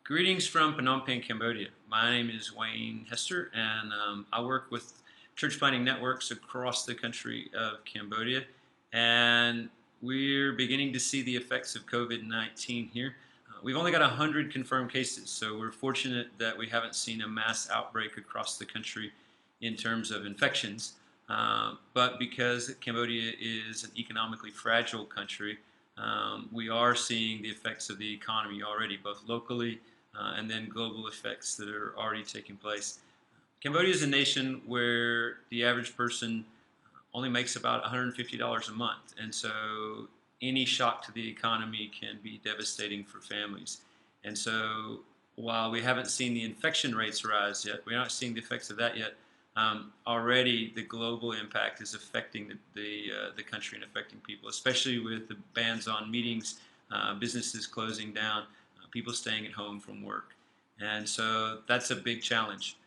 Greetings from Phnom Penh, Cambodia. My name is Wayne Hester, and I work with church planting networks across the country of Cambodia. And we're beginning to see the effects of COVID-19 here. We've only got 100 confirmed cases, so we're fortunate that we haven't seen a mass outbreak across the country in terms of infections. But because Cambodia is an economically fragile country, we are seeing the effects of the economy already, both locally and then global effects that are already taking place. Cambodia is a nation where the average person only makes about $150 a month, and so any shock to the economy can be devastating for families. And so while we haven't seen the infection rates rise yet, we're not seeing the effects of that yet. Already the global impact is affecting the country and affecting people, especially with the bans on meetings, businesses closing down, people staying at home from work. And so that's a big challenge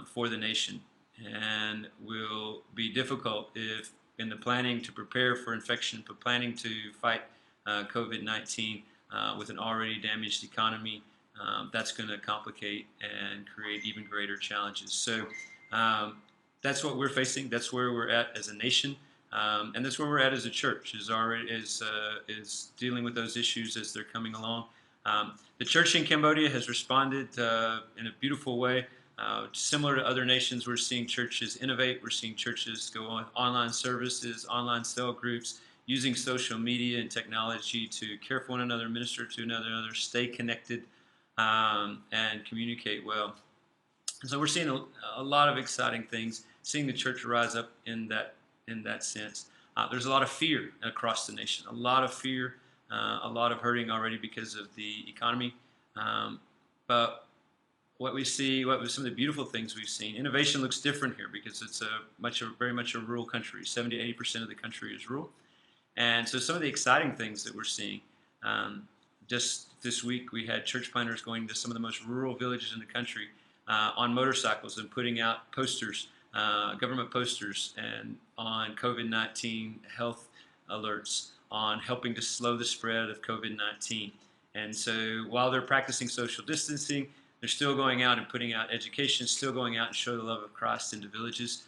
for the nation, and will be difficult if in the planning to prepare for infection, for planning to fight COVID-19 with an already damaged economy, that's going to complicate and create even greater challenges. So that's what we're facing. That's where we're at as a nation, and that's where we're at as a church. Is dealing with those issues as they're coming along. The church in Cambodia has responded in a beautiful way. Similar to other nations, we're seeing churches innovate. We're seeing churches go on online services, online cell groups, using social media and technology to care for one another, minister to another, stay connected, and communicate well. So we're seeing a lot of exciting things, seeing the church rise up in that sense. There's a lot of fear across the nation, a lot of fear, a lot of hurting already because of the economy. But what we see, some of the beautiful things we've seen, innovation looks different here because it's very much a rural country. 70 to 80% of the country is rural. And so some of the exciting things that we're seeing, just this week we had church planters going to some of the most rural villages in the country on motorcycles and putting out posters, government posters, and on COVID-19 health alerts, on helping to slow the spread of COVID-19. And so while they're practicing social distancing, they're still going out and putting out education, still going out and show the love of Christ into villages.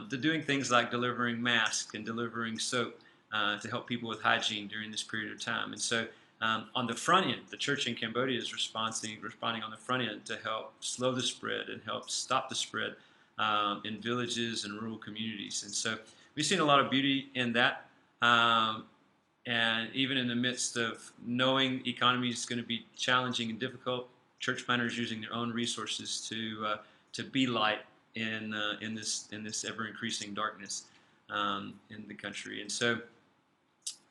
They're doing things like delivering masks and delivering soap to help people with hygiene during this period of time. And so on the front end, the church in Cambodia is responding on the front end to help slow the spread and help stop the spread in villages and rural communities. And so we've seen a lot of beauty in that. And even in the midst of knowing the economy is going to be challenging and difficult, church planters using their own resources to be light in this ever increasing darkness in the country. And so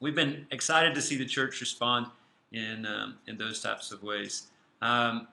we've been excited to see the church respond in those types of ways. One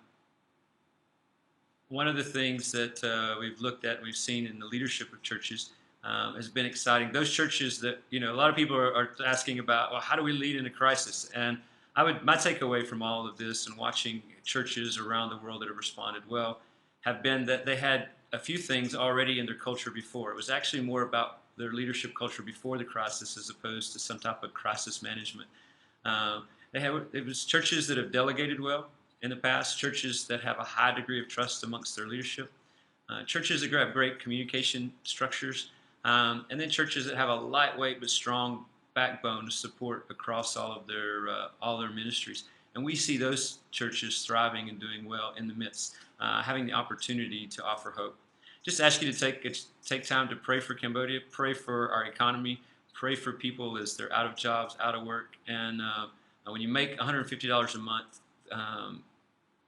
of the things that we've looked at, we've seen in the leadership of churches, has been exciting. Those churches that, a lot of people are asking about, well, how do we lead in a crisis? And my takeaway from all of this and watching churches around the world that have responded well have been that they had a few things already in their culture before. It was actually more about their leadership culture before the crisis as opposed to some type of crisis management. It was churches that have delegated well in the past, churches that have a high degree of trust amongst their leadership, churches that have great communication structures, and then churches that have a lightweight but strong backbone to support across all their ministries. And we see those churches thriving and doing well in the midst, having the opportunity to offer hope. Just ask you to take time to pray for Cambodia, pray for our economy, pray for people as they're out of jobs, out of work. And when you make $150 a month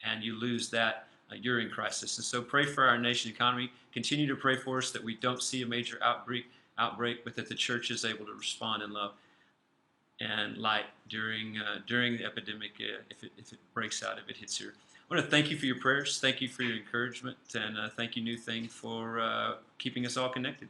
and you lose that, you're in crisis. And so pray for our nation economy. Continue to pray for us that we don't see a major outbreak, but that the church is able to respond in love and light during the epidemic if it breaks out, if it hits here. I want to thank you for your prayers. Thank you for your encouragement, and thank you, New Thing, for keeping us all connected.